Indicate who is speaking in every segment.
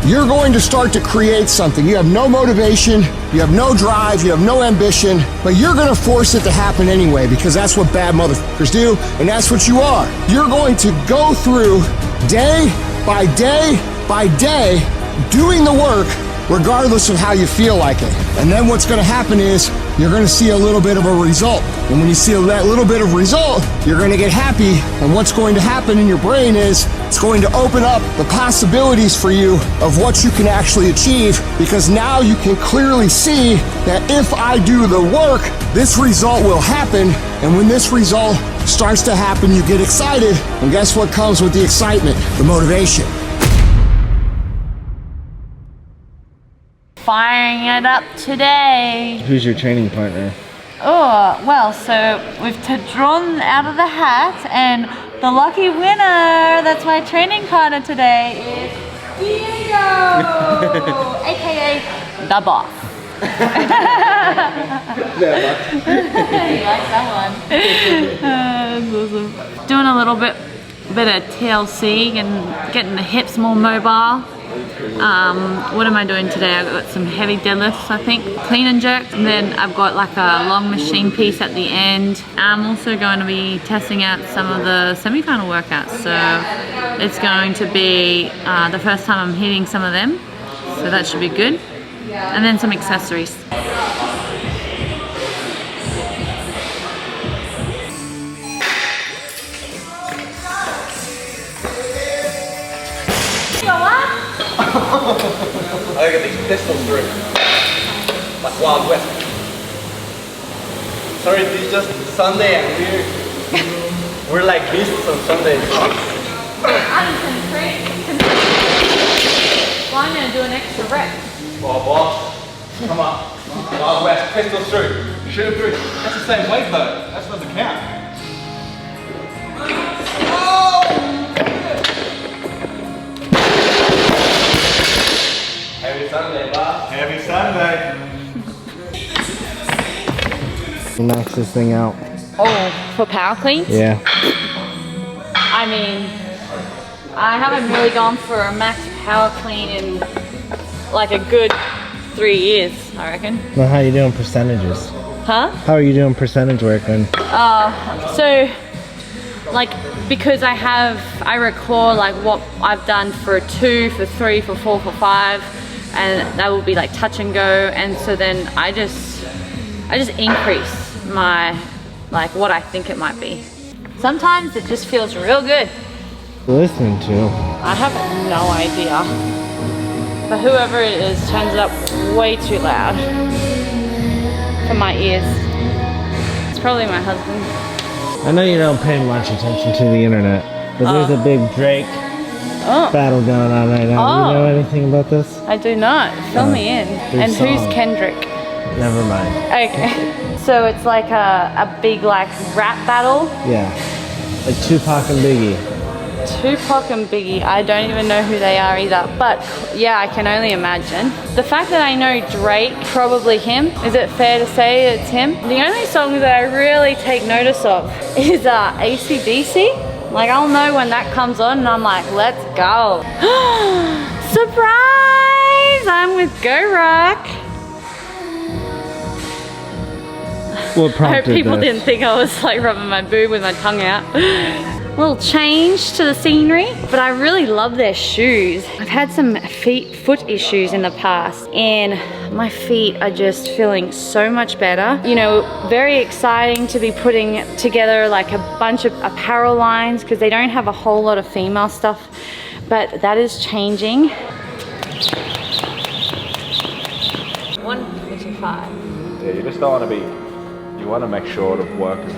Speaker 1: you're going to start to create something. You have no motivation, you have no drive, you have no ambition, but you're gonna force it to happen anyway because that's what bad motherfuckers do, and that's what you are. You're going to go through day by day by day doing the work regardless of how you feel like it. And then what's gonna happen is you're gonna see a little bit of a result. And when you see that little bit of result, you're gonna get happy. And what's going to happen in your brain is it's going to open up the possibilities for you of what you can actually achieve, because now you can clearly see that if I do the work, this result will happen. And when this result starts to happen, you get excited. And guess what comes with the excitement? The motivation.
Speaker 2: Firing it up today.
Speaker 3: Who's your training partner?
Speaker 2: Oh, well, so we've drawn out of the hat, and the lucky winner, that's my training partner today, is Diego, aka the boss. He likes that one. That's awesome. Doing a little bit of TLC and getting the hips more mobile. What am I doing today? I've got some heavy deadlifts, I think, clean and jerks, and then I've got like a long machine piece at the end. I'm also going to be testing out some of the semi-final workouts, so it's going to be the first time I'm hitting some of them, so that should be good. And then some accessories.
Speaker 4: I got these pistols through, like Wild West. Sorry, this is just Sunday and we're like beasts on Sundays.
Speaker 2: I'm gonna do an extra rep.
Speaker 4: Oh, boss, come on. Wild West, pistols through. Shoot them through. That's the same weight though. That's not the count. Oh! Heavy Sunday, boss. Heavy Sunday.
Speaker 3: Max this thing out.
Speaker 2: Oh, for power cleans?
Speaker 3: Yeah.
Speaker 2: I mean, I haven't really gone for a max power clean in like a good 3 years, I reckon.
Speaker 3: Well, how are you doing percentages?
Speaker 2: Huh?
Speaker 3: How are you doing percentage work then?
Speaker 2: So, like, because I record like what I've done for 2, for 3, for 4, for 5, and that will be like touch and go, and so then I just increase my, like, what I think it might be. Sometimes it just feels real good.
Speaker 3: Listening to?
Speaker 2: I have no idea. But whoever it is turns it up way too loud for my ears. It's probably my husband.
Speaker 3: I know you don't pay much attention to the internet, but there's a big Drake battle going on right now. Do you know anything about this?
Speaker 2: I do not. Fill me in. And
Speaker 3: song.
Speaker 2: who's Kendrick?
Speaker 3: Never mind.
Speaker 2: Okay. So it's like a big like rap battle?
Speaker 3: Yeah. Like Tupac and Biggie.
Speaker 2: Tupac and Biggie, I don't even know who they are either, but yeah, I can only imagine. The fact that I know Drake, probably him, is it fair to say it's him? The only song that I really take notice of is AC/DC. Like, I'll know when that comes on and I'm like, let's go. Surprise! I'm with Go Rock. I hope people didn't think I was like rubbing my boob with my tongue out. Little change to the scenery, but I really love their shoes. I've had some foot issues in the past, and my feet are just feeling so much better. You know, very exciting to be putting together like a bunch of apparel lines, because they don't have a whole lot of female stuff, but that is changing. 1:55.
Speaker 5: Yeah, you just don't want to be, you want to make sure the work is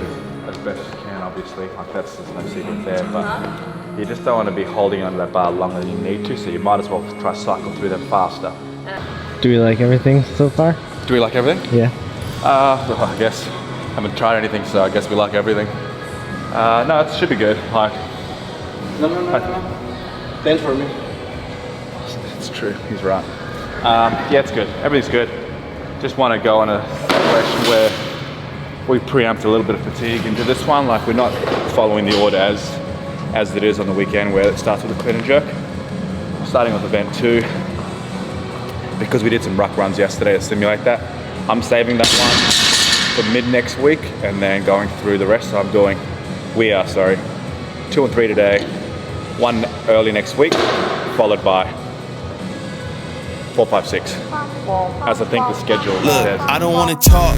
Speaker 5: as best as you can, obviously. Like, there's no secret there, but you just don't want to be holding onto that bar longer than you need to, so you might as well try to cycle through them faster.
Speaker 3: Do we like everything so far?
Speaker 5: Do we like everything?
Speaker 3: Yeah.
Speaker 5: Well, I guess. Haven't tried anything, so I guess we like everything. No, it should be good. Like,
Speaker 4: No. Stand for me.
Speaker 5: it's true, he's right. Yeah, it's good. Everything's good. Just want to go in a situation where we preempt a little bit of fatigue into this one. Like, we're not following the order as it is on the weekend, where it starts with a clean and jerk. Starting with event 2, because we did some ruck runs yesterday to simulate that. I'm saving that one for mid next week and then going through the rest. So we are 2 and 3 today, 1 early next week, followed by 4, 5, 6. As I think the schedule says.
Speaker 6: I don't wanna talk.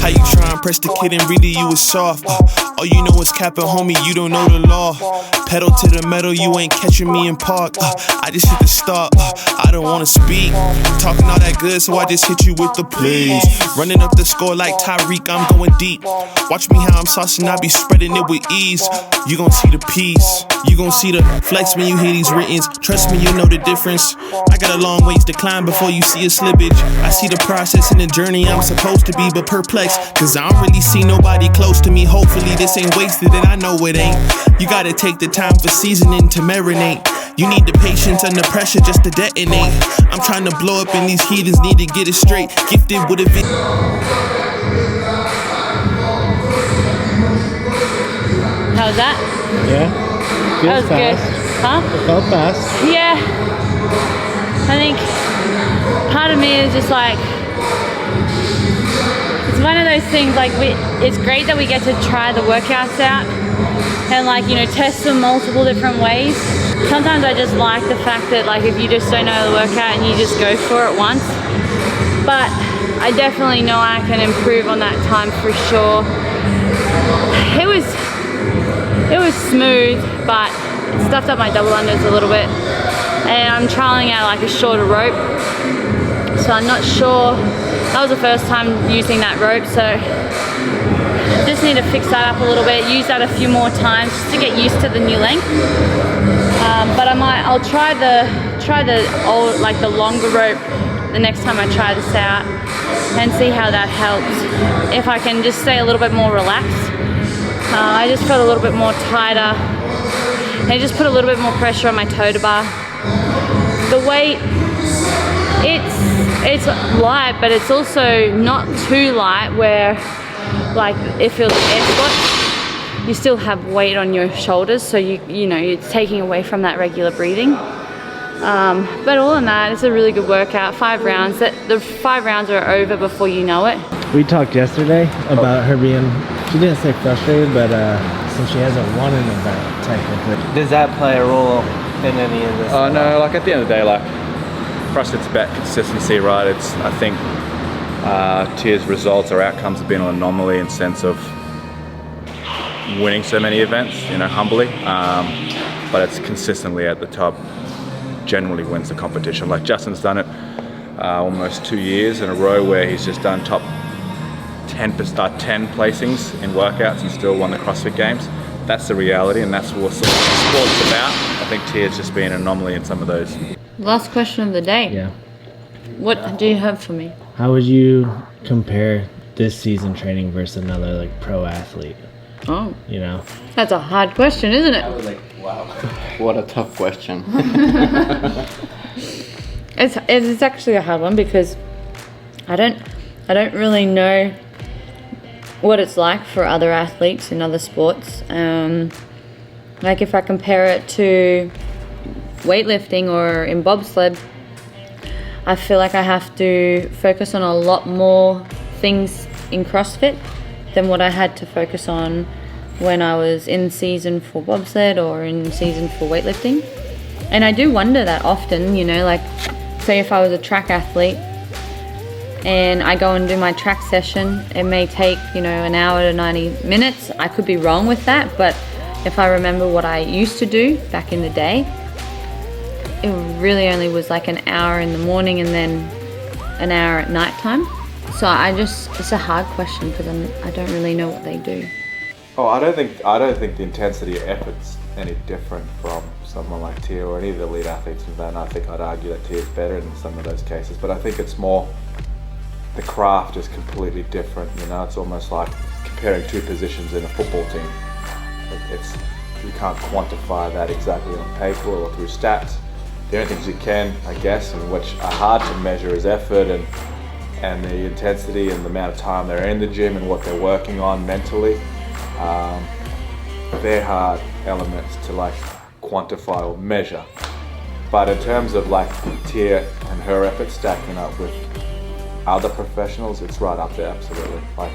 Speaker 6: How you try and press the kid and really you was soft. All you know is capping, homie, you don't know the law. Pedal to the metal, you ain't catching me in park. I just hit the start. I don't wanna speak. Talking all that good, so I just hit you with the please. Running up the score like Tyreek, I'm going deep. Watch me how I'm saucing, I be spreading it with ease. You gon' see the peace. You gon' see the flex when you hear these writtens. Trust me, you know the difference. I got a long ways to climb before you see a slippage. I see the process and the journey I'm supposed to be, but perplexed, cause I don't really see nobody close to me. Hopefully this ain't wasted, and I know it ain't. You gotta take the time for seasoning to marinate. You need the patience under pressure just to detonate. I'm trying to blow up and these heathens need to get it straight. Gifted with a
Speaker 2: How's that?
Speaker 3: Yeah.
Speaker 2: That was good. Huh?
Speaker 3: It felt fast.
Speaker 2: Yeah. I think part of me is just like, it's one of those things like it's great that we get to try the workouts out and like, you know, test them multiple different ways. Sometimes I just like the fact that like if you just don't know the workout and you just go for it once. But I definitely know I can improve on that time for sure. It was smooth, but it stuffed up my double unders a little bit. And I'm trialing out like a shorter rope. So I'm not sure, that was the first time using that rope, so just need to fix that up a little bit, use that a few more times just to get used to the new length. But I'll try the old, like the longer rope the next time I try this out and see how that helps. If I can just stay a little bit more relaxed. I just felt a little bit more tighter. And just put a little bit more pressure on my toe bar. The weight, it's light, but it's also not too light where like it feels like air squats. You still have weight on your shoulders, so you know it's taking away from that regular breathing. But all in that, it's a really good workout. 5 rounds. The 5 rounds are over before you know it.
Speaker 3: We talked yesterday about her being, she didn't say frustrated, but since she hasn't won an event technically. Does that play a role in any of this?
Speaker 5: Oh no, like at the end of the day, like for us it's about consistency, right? It's, I think Tia's results or outcomes have been an anomaly in sense of winning so many events, you know, humbly, but it's consistently at the top, generally wins the competition. Like Justin's done it almost 2 years in a row where he's just done top 10 placings in workouts and still won the CrossFit Games. That's the reality, and that's what sort of sport's about. I think Tia's just been an anomaly in some of those.
Speaker 2: Last question of the day.
Speaker 3: Yeah.
Speaker 2: What do you have for me?
Speaker 3: How would you compare this season training versus another like pro athlete?
Speaker 2: Oh,
Speaker 3: You know?
Speaker 2: that's a hard question, isn't it?
Speaker 7: I was like, wow, what a tough question.
Speaker 2: It's actually a hard one because I don't really know what it's like for other athletes in other sports. Like if I compare it to weightlifting or in bobsled, I feel like I have to focus on a lot more things in CrossFit than what I had to focus on when I was in season for bobsled or in season for weightlifting. And I do wonder that often, you know, like say if I was a track athlete and I go and do my track session, it may take, you know, an hour to 90 minutes. I could be wrong with that, but if I remember what I used to do back in the day, it really only was like an hour in the morning and then an hour at nighttime. So it's a hard question because I don't really know what they do.
Speaker 5: Oh, I don't think the intensity of effort's any different from someone like Tia or any of the elite athletes in that. And I think I'd argue that Tia's better in some of those cases, but I think it's more the craft is completely different. You know, it's almost like comparing 2 positions in a football team. You can't quantify that exactly on paper or through stats. The only things you can, I guess, and which are hard to measure is effort and the intensity and the amount of time they're in the gym and what they're working on mentally. They're hard elements to like quantify or measure. But in terms of like Tia and her effort stacking up with other professionals, it's right up there, absolutely, like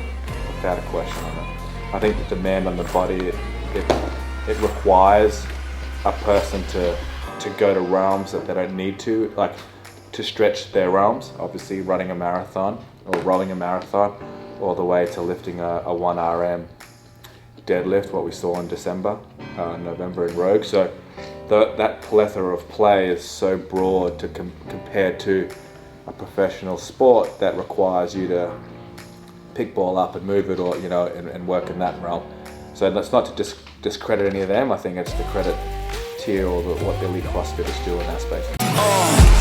Speaker 5: without a question on it. I think the demand on the body, it requires a person to go to realms that they don't need to, like to stretch their realms, obviously running a marathon or rowing a marathon, all the way to lifting a 1RM deadlift, what we saw in November in Rogue. So that plethora of play is so broad to compared to a professional sport that requires you to pick ball up and move it, or and work in that realm. So that's not to discredit any of them. I think it's to credit Tia or what elite CrossFitters do in that space.